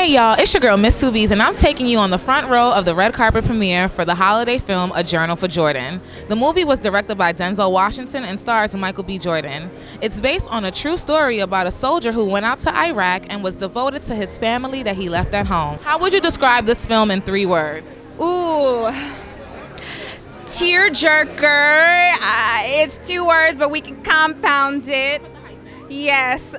Hey y'all, it's your girl Miss Subies, and I'm taking you on the front row of the red carpet premiere for the holiday film A Journal for Jordan. The movie was directed by Denzel Washington and stars Michael B. Jordan. It's based on a true story about a soldier who went out to Iraq and was devoted to his family that he left at home. How would you describe this film in 3 words? Ooh, tearjerker. It's 2 words, but we can compound it. Yes.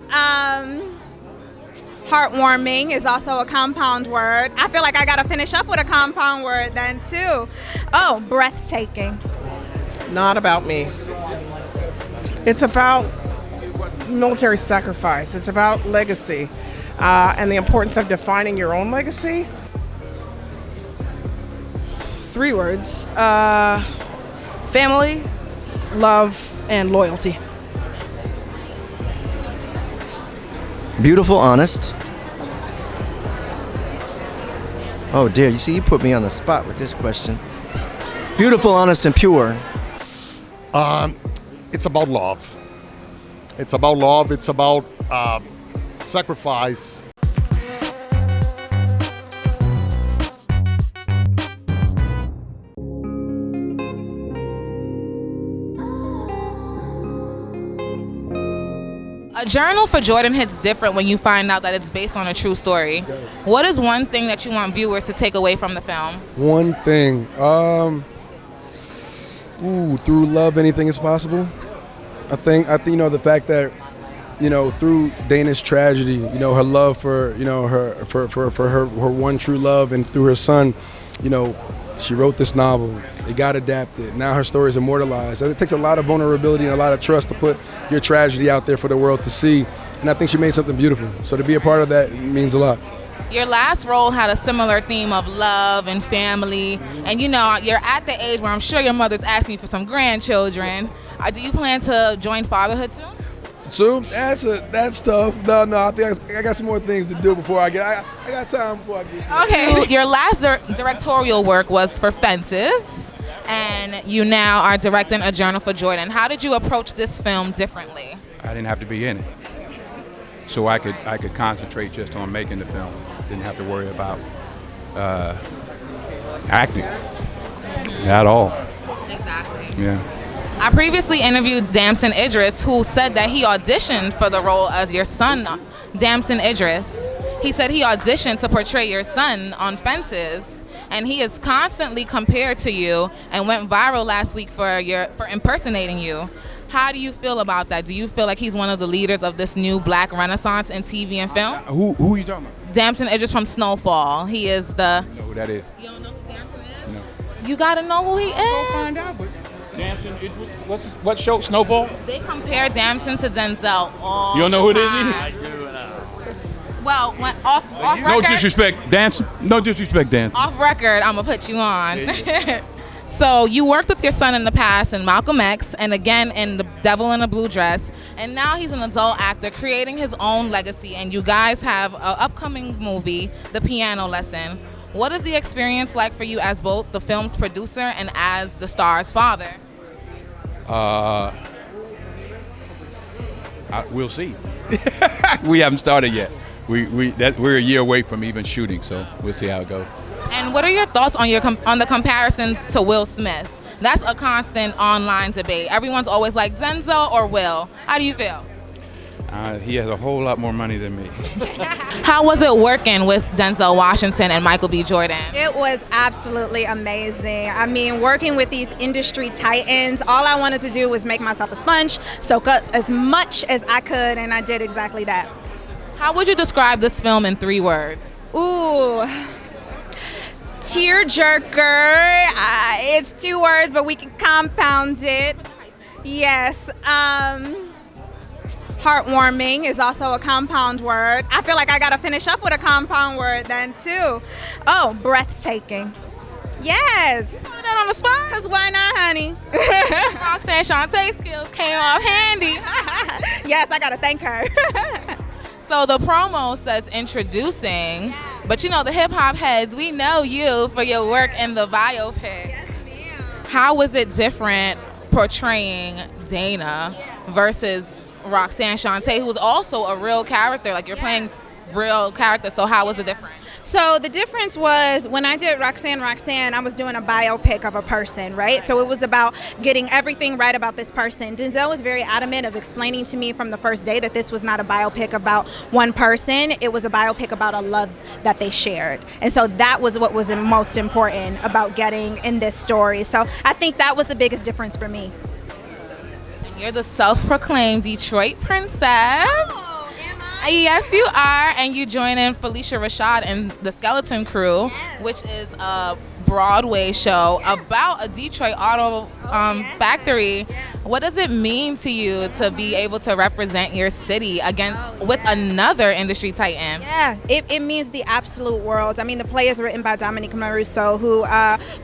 Heartwarming is also a compound word. I feel like I gotta finish up with a compound word then too. Oh, breathtaking. Not about me. It's about military sacrifice. It's about legacy and the importance of defining your own legacy. 3 words. Family, love, and loyalty. Beautiful, honest. Oh dear, you see, you put me on the spot with this question. Beautiful, honest, and pure. It's about love. It's about love. It's about sacrifice. A Journal for Jordan hits different when you find out that it's based on a true story. What is one thing that you want viewers to take away from the film? One thing, through love, anything is possible. I think the fact that, through Dana's tragedy, her love for, her one true love, and through her son, she wrote this novel. It got adapted. Now her story is immortalized. It takes a lot of vulnerability and a lot of trust to put your tragedy out there for the world to see. And I think she made something beautiful. So to be a part of that means a lot. Your last role had a similar theme of love and family. And you're at the age where I'm sure your mother's asking you for some grandchildren. Do you plan to join fatherhood soon? Soon? That's tough. No, I think I got some more things to do before I got time before I get there. Okay, your last directorial work was for Fences, and you now are directing A Journal for Jordan. How did you approach this film differently? I didn't have to be in it, so I could concentrate just on making the film. Didn't have to worry about acting at all. Exactly. Yeah. I previously interviewed Damson Idris, who said that he auditioned for the role as your son, Damson Idris. He said he auditioned to portray your son on Fences, and he is constantly compared to you and went viral last week for impersonating you. How do you feel about that? Do you feel like he's one of the leaders of this new black renaissance in TV and film? Who are you talking about? Damson Idris from Snowfall. He is the... I don't know who that is. You don't know who Damson is? No. You gotta know who he is. Go find out. Damson, what show? Snowfall? They compare Damson to Denzel all You don't know who it is time. either? I do. Well, when off record. No disrespect, Damson. No disrespect, Damson. Off record, I'm gonna put you on. Yeah. So you worked with your son in the past in Malcolm X and again in The Devil in a Blue Dress, and now he's an adult actor creating his own legacy, and you guys have an upcoming movie, The Piano Lesson. What is the experience like for you as both the film's producer and as the star's father? We'll see. We haven't started yet. We're a year away from even shooting, so we'll see how it goes. And what are your thoughts on the comparisons to Will Smith? That's a constant online debate. Everyone's always like Denzel or Will. How do you feel? He has a whole lot more money than me. How was it working with Denzel Washington and Michael B. Jordan? It was absolutely amazing. I mean, working with these industry titans, all I wanted to do was make myself a sponge, soak up as much as I could, and I did exactly that. How would you describe this film in 3 words? Ooh, tearjerker. It's 2 words, but we can compound it. Yes. Heartwarming is also a compound word. I feel like I gotta finish up with a compound word then too. Oh, breathtaking. Yes. You put that on the spot? Cause why not, honey? Roxanne Chanté skills came off handy. Yes, I gotta thank her. So the promo says introducing, but the hip hop heads, we know you for your work in the biopic. Yes, ma'am. How was it different portraying Dana versus Roxanne Chanté, who was also a real character? Like you're playing real character. So how was the difference? So the difference was when I did Roxanne, I was doing a biopic of a person, right? So it was about getting everything right about this person. Denzel was very adamant of explaining to me from the first day that this was not a biopic about one person. It was a biopic about a love that they shared. And so that was what was most important about getting in this story. So I think that was the biggest difference for me. And you're the self-proclaimed Detroit princess. Yes, you are, and you join in Felicia Rashad and the Skeleton Crew, which is a Broadway show about a Detroit auto factory. What does it mean to you to be able to represent your city with another industry titan? Yeah, it means the absolute world. I mean, the play is written by Dominique Maruso, who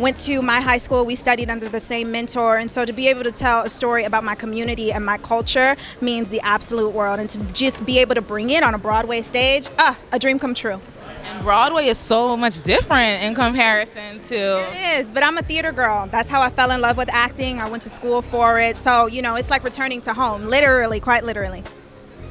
went to my high school. We studied under the same mentor, and so to be able to tell a story about my community and my culture means the absolute world, and to just be able to bring it on a Broadway stage, a dream come true. And Broadway is so much different in comparison to... It is, but I'm a theater girl. That's how I fell in love with acting. I went to school for it. So, it's like returning to home, literally, quite literally.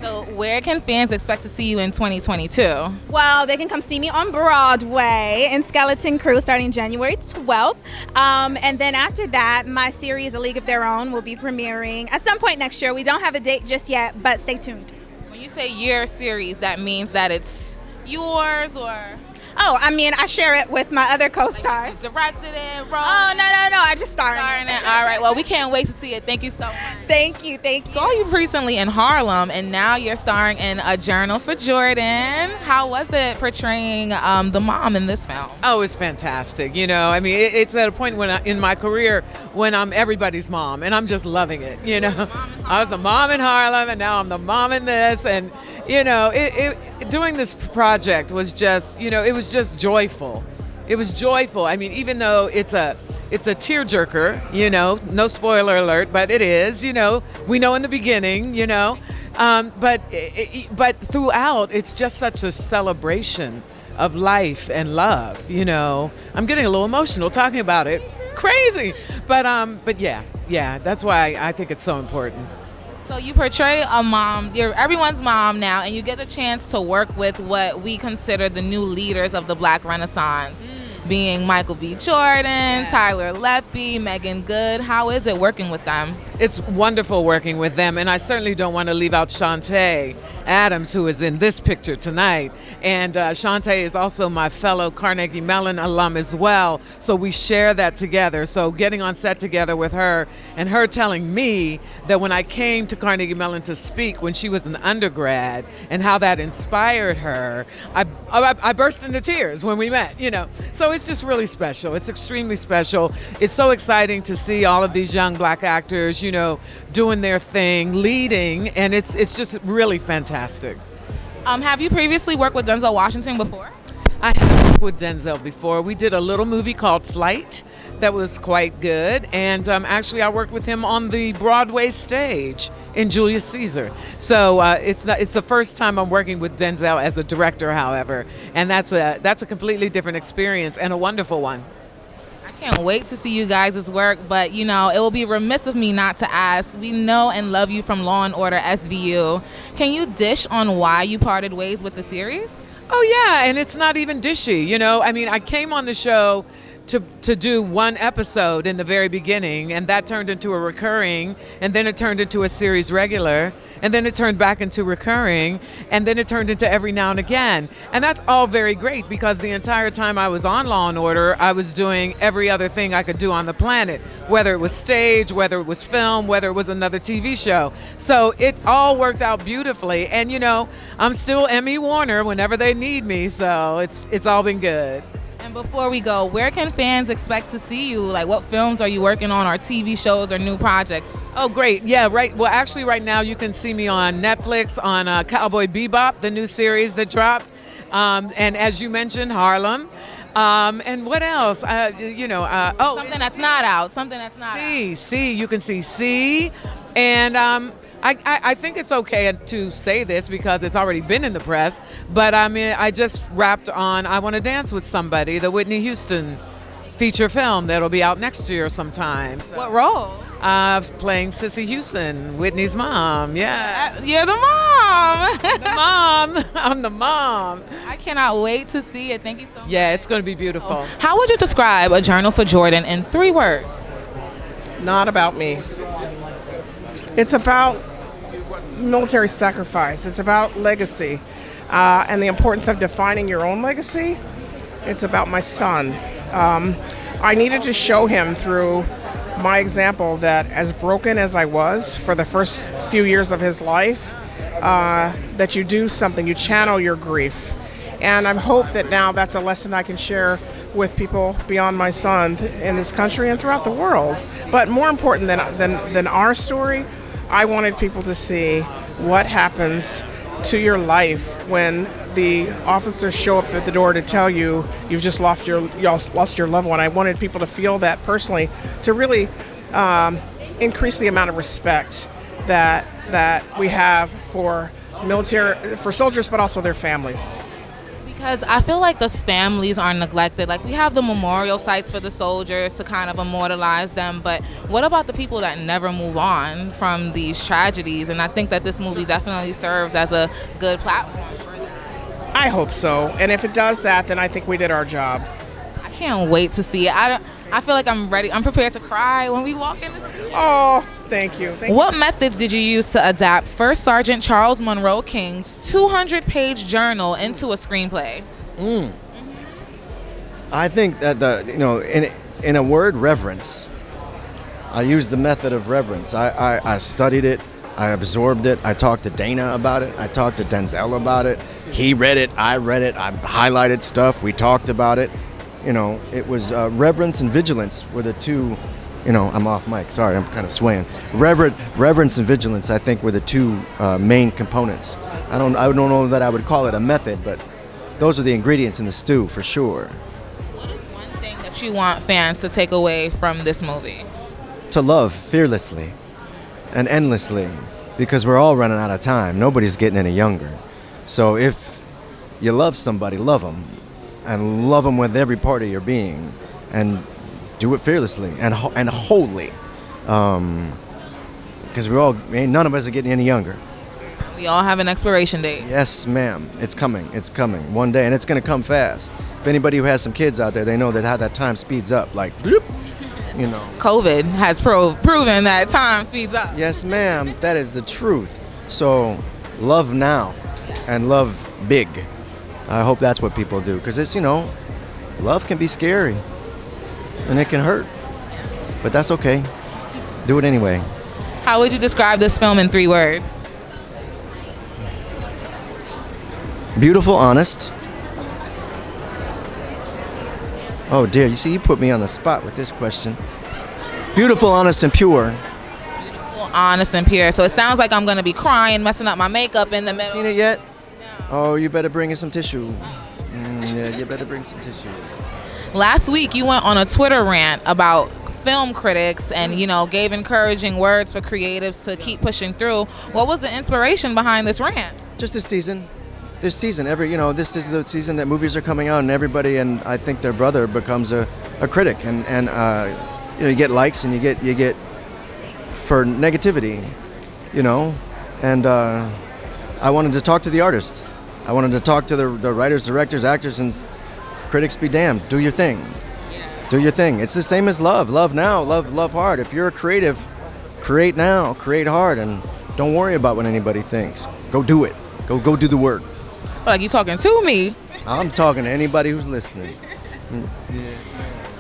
So where can fans expect to see you in 2022? Well, they can come see me on Broadway in Skeleton Crew starting January 12th. And then after that, my series, A League of Their Own, will be premiering at some point next year. We don't have a date just yet, but stay tuned. When you say your series, that means that it's yours, or? Oh, I mean, I share it with my other co-stars. Like directed it, wrote Oh, no, I just starred in it. All right, well, we can't wait to see it. Thank you so much. Thank you. Saw you recently in Harlem, and now you're starring in A Journal for Jordan. How was it portraying the mom in this film? Oh, it's fantastic. I mean, it's at a point in my career when I'm everybody's mom, and I'm just loving it. I was the mom in Harlem, and now I'm the mom in this, and doing this project was just, it was just joyful. It was joyful. I mean, even though it's a tearjerker, no spoiler alert, but it is, we know in the beginning, but throughout, it's just such a celebration of life and love, I'm getting a little emotional talking about it. Crazy. But yeah, that's why I think it's so important. So you portray a mom, you're everyone's mom now, and you get a chance to work with what we consider the new leaders of the Black Renaissance, being Michael B. Jordan, Tyler Leppy, Megan Good. How is it working with them? It's wonderful working with them, and I certainly don't want to leave out Chanté Adams, who is in this picture tonight. And Chanté is also my fellow Carnegie Mellon alum as well, so we share that together. So getting on set together with her, and her telling me that when I came to Carnegie Mellon to speak when she was an undergrad, and how that inspired her, I burst into tears when we met, So it's just really special. It's extremely special. It's so exciting to see all of these young Black actors, doing their thing, leading, and it's just really fantastic. Have you previously worked with Denzel Washington before? I have worked with Denzel before. We did a little movie called Flight that was quite good, and actually I worked with him on the Broadway stage in Julius Caesar. So it's the first time I'm working with Denzel as a director, however, and that's a completely different experience and a wonderful one. Can't wait to see you guys' work, but it will be remiss of me not to ask. We know and love you from Law & Order SVU. Can you dish on why you parted ways with the series? Oh yeah, and it's not even dishy, I mean, I came on the show to do one episode in the very beginning, and that turned into a recurring, and then it turned into a series regular, and then it turned back into recurring, and then it turned into every now and again. And that's all very great, because the entire time I was on Law & Order, I was doing every other thing I could do on the planet, whether it was stage, whether it was film, whether it was another TV show. So it all worked out beautifully, and I'm still Emmy Warner whenever they need me, so it's all been good. And before we go, where can fans expect to see you? Like, what films are you working on, or TV shows, or new projects? Oh, great. Yeah, right. Well, actually, right now you can see me on Netflix on Cowboy Bebop, the new series that dropped. And as you mentioned, Harlem. And what else? Something that's not out. Something that's not out. See, you can see C. And I think it's okay to say this because it's already been in the press, but I mean, I just wrapped on I Want to Dance with Somebody, the Whitney Houston feature film that'll be out next year sometime. So. What role? playing Sissy Houston, Whitney's mom. Yeah. You're the mom. The mom. I'm the mom. I cannot wait to see it. Thank you so much. Yeah, it's going to be beautiful. How would you describe A Journal for Jordan in 3 words? Not about me. It's about military sacrifice. It's about legacy and the importance of defining your own legacy. It's about my son. I needed to show him through my example that as broken as I was for the first few years of his life, that you do something, you channel your grief. And I hope that now that's a lesson I can share with people beyond my son in this country and throughout the world. But more important than our story, I wanted people to see what happens to your life when the officers show up at the door to tell you you've just lost your loved one. I wanted people to feel that personally, to really increase the amount of respect that we have for soldiers, but also their families. Because I feel like those families are neglected. Like, we have the memorial sites for the soldiers to kind of immortalize them, but what about the people that never move on from these tragedies? And I think that this movie definitely serves as a good platform for that. I hope so. And if it does that, then I think we did our job. I can't wait to see it. I feel like I'm ready. I'm prepared to cry when we walk in this theater. Oh, thank you. What methods did you use to adapt First Sergeant Charles Monroe King's 200-page journal into a screenplay? I think that in a word, reverence. I used the method of reverence. I studied it. I absorbed it. I talked to Dana about it. I talked to Denzel about it. He read it. I read it. I highlighted stuff. We talked about it. It was reverence and vigilance were the two. I'm off mic. Sorry, I'm kind of swaying. Reverence and vigilance, I think, were the two main components. I don't know that I would call it a method, but those are the ingredients in the stew for sure. What is one thing that you want fans to take away from this movie? To love fearlessly and endlessly, because we're all running out of time. Nobody's getting any younger. So if you love somebody, love them. And love them with every part of your being, and do it fearlessly and wholly, because none of us are getting any younger. We all have an expiration date. Yes, ma'am. It's coming one day, and it's going to come fast. If anybody who has some kids out there, they know that how that time speeds up, like, bloop, COVID has proven that time speeds up. Yes, ma'am. That is the truth. So, love now, and love big. I hope that's what people do, because it's, love can be scary and it can hurt, but that's okay. Do it anyway. How would you describe this film in 3 words? Beautiful, honest. Oh dear, you see, you put me on the spot with this question. Beautiful, honest, and pure. Beautiful, honest, and pure. So it sounds like I'm going to be crying, messing up my makeup in the middle. Seen it yet? Oh, you better bring in some tissue. Yeah, you better bring some tissue. Last week, you went on a Twitter rant about film critics and, gave encouraging words for creatives to keep pushing through. What was the inspiration behind this rant? Just this season. This is the season that movies are coming out, and everybody, and I think their brother becomes a critic, and you get likes and you get for negativity, and I wanted to talk to the artists. I wanted to talk to the writers, directors, actors, and critics be damned. Do your thing. Yeah. Do your thing. It's the same as love. Love now. Love hard. If you're a creative, create now. Create hard, and don't worry about what anybody thinks. Go do it. Go do the work. I feel like you're talking to me. I'm talking to anybody who's listening. Yeah.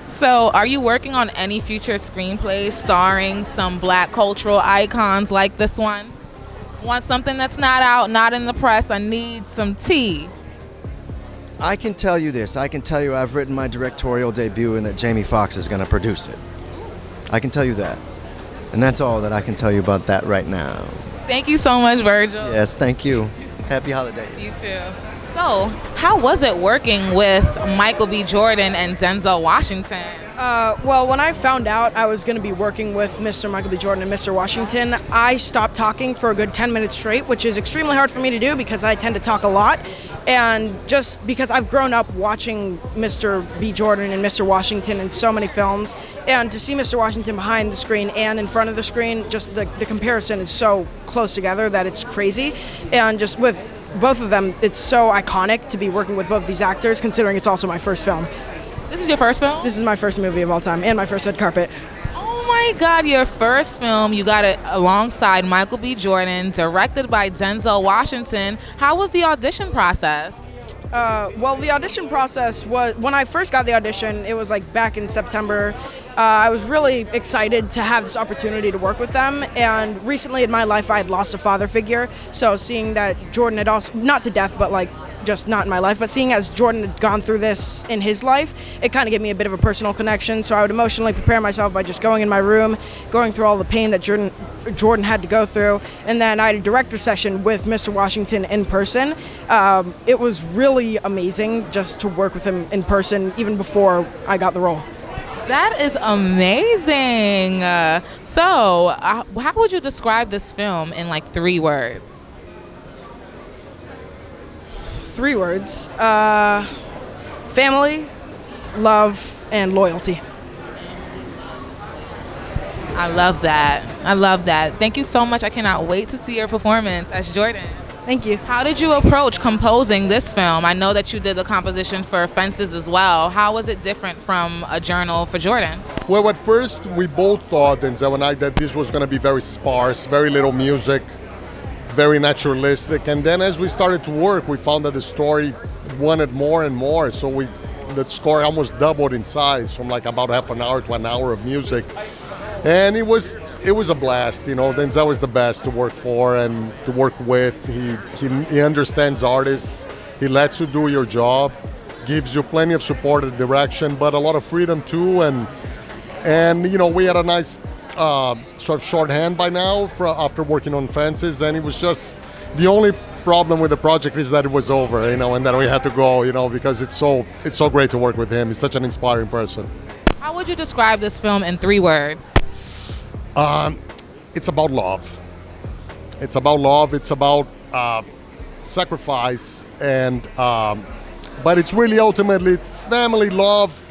So, are you working on any future screenplays starring some Black cultural icons like this one? Want something that's not out, not in the press? I need some tea. I can tell you this. I can tell you I've written my directorial debut and that Jamie Foxx is going to produce it. I can tell you that. And that's all that I can tell you about that right now. Thank you so much, Virgil. Yes, thank you. Happy holidays. You too. So, how was it working with Michael B. Jordan and Denzel Washington? Well, when I found out I was going to be working with Mr. Michael B. Jordan and Mr. Washington, I stopped talking for a good 10 minutes straight, which is extremely hard for me to do because I tend to talk a lot. And just because I've grown up watching Mr. B. Jordan and Mr. Washington in so many films, and to see Mr. Washington behind the screen and in front of the screen, just the comparison is so close together that it's crazy. And just with both of them, it's so iconic to be working with both these actors, considering it's also my first film. This is your first film? This is my first movie of all time, and my first red carpet. Oh my God, your first film. You got it alongside Michael B. Jordan, directed by Denzel Washington. How was the audition process? Well, the audition process was, when I first got the audition, it was like back in September. I was really excited to have this opportunity to work with them, and recently in my life I had lost a father figure, so seeing that Jordan had also, not to death, but like just not in my life, but seeing as Jordan had gone through this in his life, it kind of gave me a bit of a personal connection, so I would emotionally prepare myself by just going in my room, going through all the pain that Jordan had to go through, and then I had a director session with Mr. Washington in person. It was really amazing just to work with him in person, even before I got the role. That is amazing. So, how would you describe this film in like 3 words? 3 words. Family, love, and loyalty. I love that. I love that. Thank you so much. I cannot wait to see your performance as Jordan. Thank you. How did you approach composing this film? I know that you did the composition for Fences as well. How was it different from A Journal for Jordan? Well, at first we both thought, Denzel and I, that this was going to be very sparse, very little music, very naturalistic. And then as we started to work, we found that the story wanted more and more. So the score almost doubled in size, from like about half an hour to an hour of music. And it was a blast. You know, Denzel is the best to work for and to work with. He understands artists. He lets you do your job, gives you plenty of support and direction, but a lot of freedom too. And you know, we had a nice sort of shorthand by now after working on Fences, and it was just the only problem with the project is that it was over, you know, and that we had to go, you know, because it's so great to work with him. He's such an inspiring person. How would you describe this film in 3 words? It's about love. It's about love. It's about sacrifice, and but it's really ultimately family, love,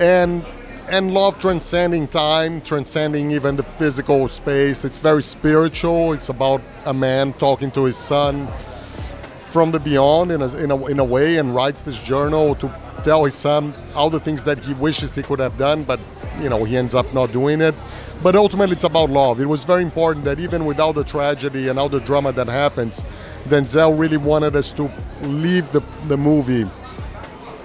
and love transcending time, transcending even the physical space. It's very spiritual. It's about a man talking to his son from the beyond in a way, and writes this journal to tell his son all the things that he wishes he could have done, but you know, he ends up not doing it. But ultimately it's about love. It was very important that even with all the tragedy and all the drama that happens, Denzel really wanted us to leave the movie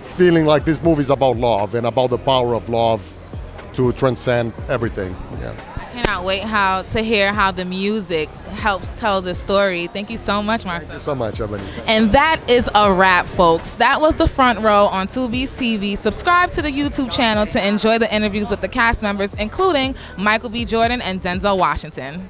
feeling like this movie is about love and about the power of love to transcend everything. Yeah. I cannot wait to hear how the music helps tell the story. Thank you so much, Marcel. Thank you so much, Ebony. And that is a wrap, folks. That was The Front Row on Tubi's TV. Subscribe to the YouTube channel to enjoy the interviews with the cast members, including Michael B. Jordan and Denzel Washington.